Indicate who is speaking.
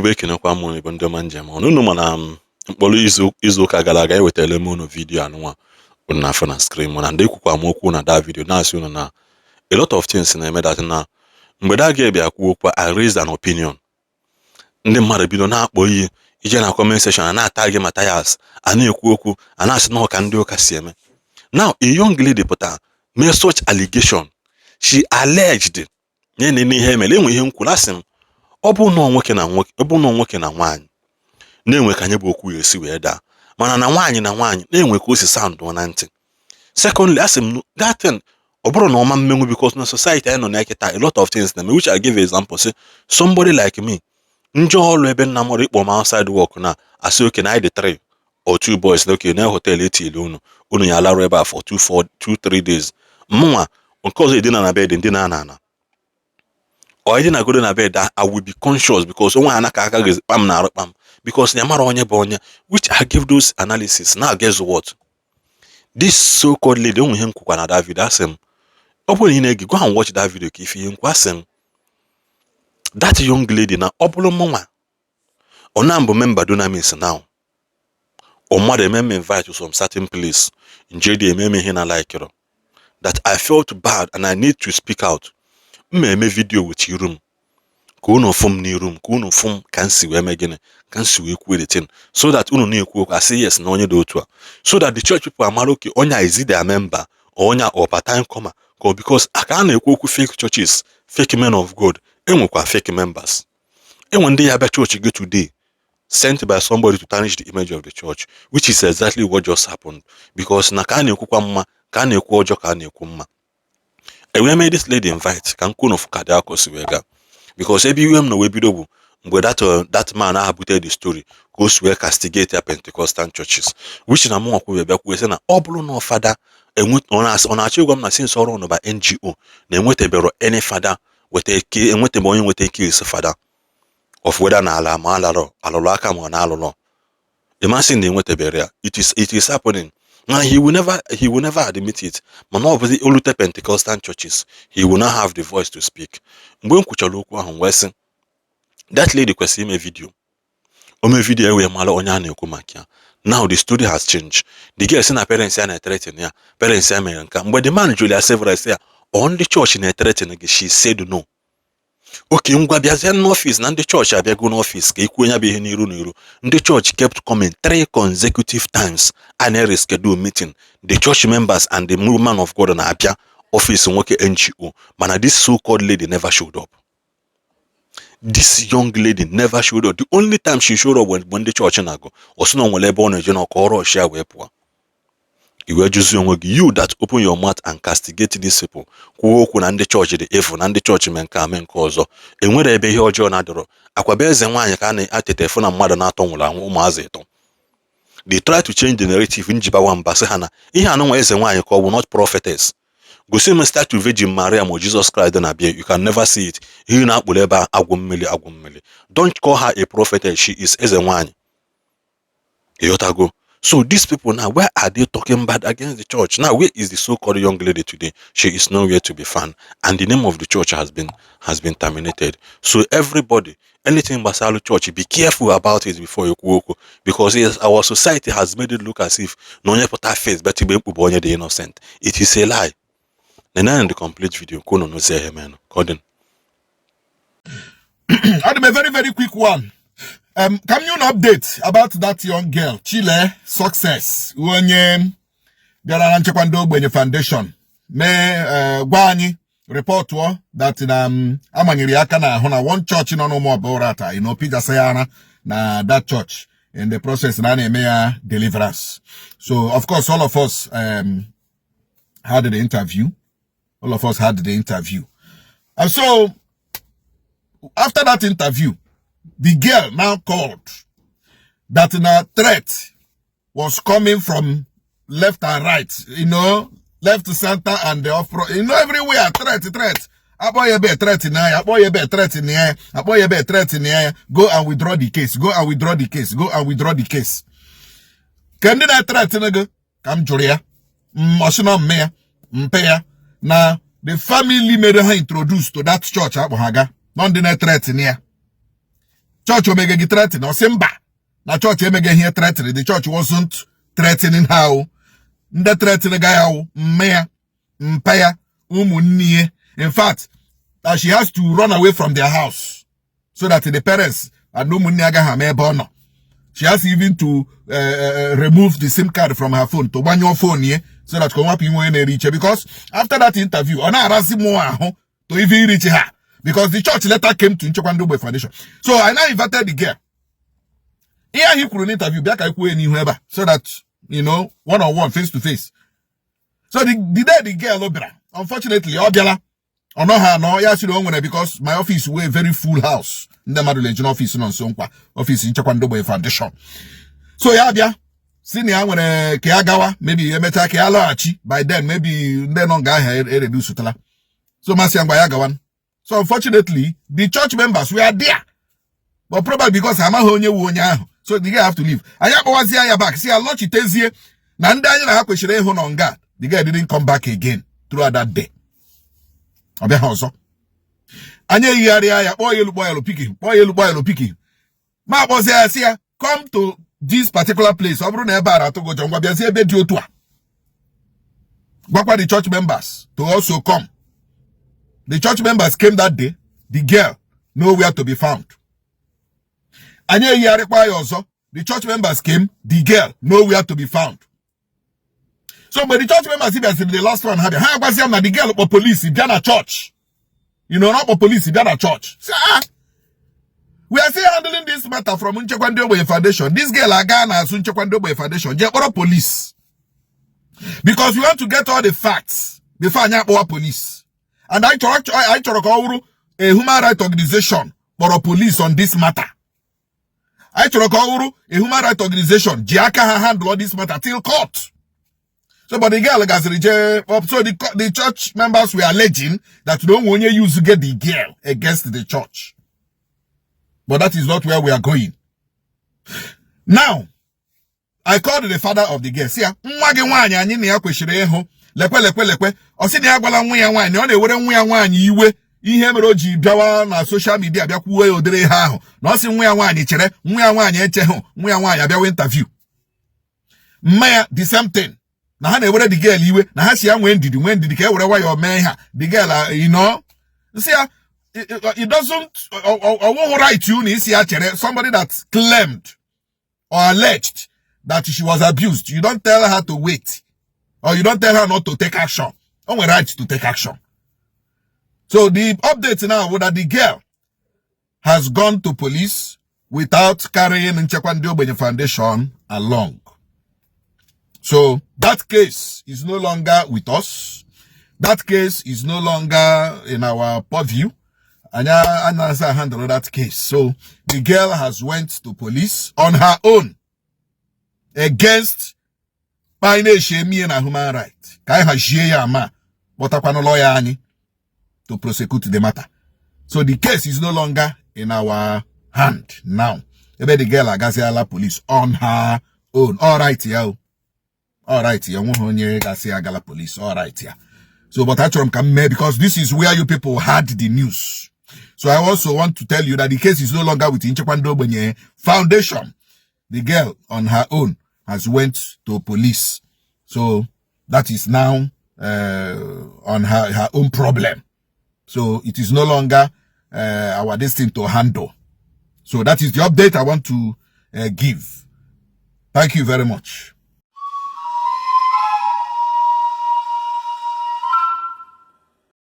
Speaker 1: Igbo ekenekwa m Igbo ndị ọma njem ọnụ unu mana mkpọrọ izu ụka gara aga ewetara m unu vidiyo anụnwa unu na-afụ na screen mana ndị ekwukwa m okwu na da vidiyo na-asị unu na a lot of things na-eme that na mgbe da ga-ebịa kwuo okwu I raised an opinion ndị mmadụ bido na-akpọ iyi ije na comment section na-ata gị Matthias a na-ekwu okwu a na-asị na ọka ndị ụka si eme. Now a young lady pụtara mee such allegation. She alleged nye na ihe emere enwe ihe nkwuru asị m ọ bụ na nwoke na nwaanyị na-enwe ka anyị bụ okwu ya esi wee daa mana na nwaanyị na-enwe ka o si sound na ntị. Secondly, asị m that thing ọ bụrụ na ọma mmenwu because na society anyị nọ na eketa a lot of things na me which I give example say somebody like me njọ ọrụ ebe nna mọrọ ikpọ m outside work na asị oke na dị 3 or 2 boys na oke na hotel etili unu ya alarụ ebe a for 2-3 days mụnwa nke ọzọ edina na bed ndina na or I go na bed I will be conscious because onwe anaka aka kpam na arụkpam because ya mara onye bụ onye which I give those analysis. Now guess what, this so-called lady onwe ihe nkwukwa na that video asị m ọ bụrụ na ị go and watch that video ka ife ihe nkwa asị m that young lady na ọ bụrụ mụnwa ọ na mbụ member Dunamis now or mmadụ eme invite to some certain place nje dị eme ihe na like that I felt bad and I need to speak out. Eme video with you room ka unu fum ni room ka unu fum kan si we megene kan si we kwere tin so that unu na ekwu I say yes na onye do otu a so that the church people amara okay onya is their member or onya or part-time comer because aka na ekwu okwu fake churches, fake men of God, enwekwa fake members. Enwe ndị ya bịa church go today sent by somebody to tarnish the image of the church, which is exactly what just happened because na ka na ekwukwa mma ka na ekwu ọjọọ ka na ekwu mma. We made this lady invite can kuno for Kadiakos wega because every no we bido mgbe that man abuted the story goes where castigate their Pentecostal churches which na mo kwu bịa kwuo sị na ọ bụrụ na fada ọ na-achọ ịgwa m na since ọrụ no ba NGO na enwetebero any fada enwetebe onye nweta ike isi fada of whether na ala ma alụlụ aka ma na alụlụ imagine na enwetebere ya it is happening. Now he will never admit it. But now the olute Pentecostal churches, he will not have the voice to speak. Mgbe nkwuchara okwu ahụ wee sị that lady kwesịrị ime video. Ome video ewe mala onye a na-ekwu maka ya. Now the story has changed. The girl sị na parents ya na-threaten ya. Parents ya mere nka. Mgbe the man Julia several say on the church na-threaten gị, she said no. Okay, ngwa bịazie n'office na ndị church abịago n'office ka ikwu onye bụ ihe n'iru. Ndị church kept coming 3 consecutive times and a rescheduled meeting. The church members and the woman of God na abịa office nwoke NGO. Mana this so-called lady never showed up. This young lady never showed up. The only time she showed up when the church na-go osi na onwere ebe ọ na-eje na ka ọrụ ọchịa wee pụọ. You that open your mouth and castigate these people kwuo okwu na ndị church dị evil na ndị church men ka ame nke ọzọ enwere ebe ihe ọjọọ na-adọrọ akwa be eze nwaanyị ka na-atete fụ na mmadụ na-atọ nwụrụ anwụ ụmụazị ịtọ. They try to change the narrative njiba nwamba sị ha na ihe anụnwa eze nwaanyị ka ọ bụ not prophetess. Gosi m statue Virgin Maria ma Jesus Christ na-abịa, you can never see it. Ihe na-akpụrụ ebe agwụ mmiri. Don't call her a prophetess, she is eze nwaanyị. Yotago. So these people now, where are they talking bad against the church? Now, where is the so-called young lady today? She is nowhere to be found, and the name of the church has been terminated. So everybody, anything Basalo Church, be careful about it before you go, because yes, our society has made it look as if no one put our face, but the innocent. It is a lie. And then the complete video, Kono no say amen. Gordon.
Speaker 2: I'm a very, very quick one. Can you update about that young girl, Chile Success, when Chekwando Foundation? Gwani report that Amanyiriaka na one church no more borata, Pija Sayana na that church in the process na Mayor Deliverance. So of course all of us had the interview. And so after that interview, the girl now called that a threat was coming from left and right, left, center, and the off, everywhere, threat. Aboyebe threat in here, Aboyebe threat in here, Aboyebe threat in here, go and withdraw the case, go and withdraw the case. Can they threat nigga? Come Julia, Mosino Mayor, Mpea. Now, the family made her introduced to that church, Abohaga, not the threat in here. Church omege gi threaten or simba. Na church emege here threatening. The church wasn't threatening how. Nde threatening guy how mea mpaya umunnie. In fact, that she has to run away from their house so that the parents and umunniaga hame bono. She has even to remove the SIM card from her phone to ban your phone here so that you won't reach her. Because after that interview, on to even reach her. Because the church letter came to Nchekwando Foundation. So I now invited the girl. Here he could interview back so that, you know, one-on-one, face-to-face. So the day the girl, unfortunately, Obiala, or no her, no, yes, you know, because my office were a very full house. The Religion office, no, so office in Nchekwando Foundation. So, yeah, senior when Kiagawa, maybe Emeta Kialachi, by then, maybe then on guy had reduced Sutala. So, Masiang Bayagawan. So, unfortunately, the church members were there. But probably because I'm a honey wonya. So, the guy have to leave. I was here back. See, a lot it is here. Nanda, I have question on God. The guy didn't come back again throughout that day. Obe house. Anya yari boy lu piki. Ma boss here come to this particular place. Obru na eba to go jongwa bia se ebe di otu a. Gwakwa the church members to also come. The church members came that day. The girl nowhere to be found. Anya yari kwa yozo. The church members came. The girl nowhere to be found. So, but the church members, if the last one had the girl or police, if they're at church. You know, not for police, if they're at church. So, we are still handling this matter from Nchekwando Foundation. This girl, Agana, Nchekwando Foundation, or police. Because we want to get all the facts before our police. And I talk a human rights organization or police on this matter. I talk a human rights organization, Jiaka handle this matter till court. So, but the girl has rejected. So the church members were alleging that no one used to get the girl against the church. But that is not where we are going. Now, I called the father of the girl. See, ihe mere o ji bịawa na social media bịa kwuo odere ha ahụ na ọ sị nwa ya nwaanyị chere nwa ya nwaanyị echeghụ nwa ya nwaanyị abịawa interview mmanya the same thing na ha na-ewere the girl iwe na ha si ya nwee ndidi ka e were waya mee ha the girl you know see it doesn't won't right you na isi ya chere somebody that claimed or alleged that she was abused. You don't tell her to wait or you don't tell her not to take action. Only right to take action. So the update now was that the girl has gone to police without carrying Nchekwando Foundation along. So that case is no longer with us. That case is no longer in our purview. And I handle that case. So the girl has went to police on her own against Paine Shemi and human right. Kai ha ma botakwano lawyer ani to prosecute the matter. So the case is no longer in our hand now. Ebe the girl agaziala police on her own. All right, yeah. All right, yeah. Gala police. All right, yeah. So, but actually, because this is where you people had the news. So I also want to tell you that the case is no longer with Nchekwando Foundation. The girl on her own has went to police. So that is now on her own problem. So it is no longer our destiny to handle. So that is the update I want to give. Thank you very much.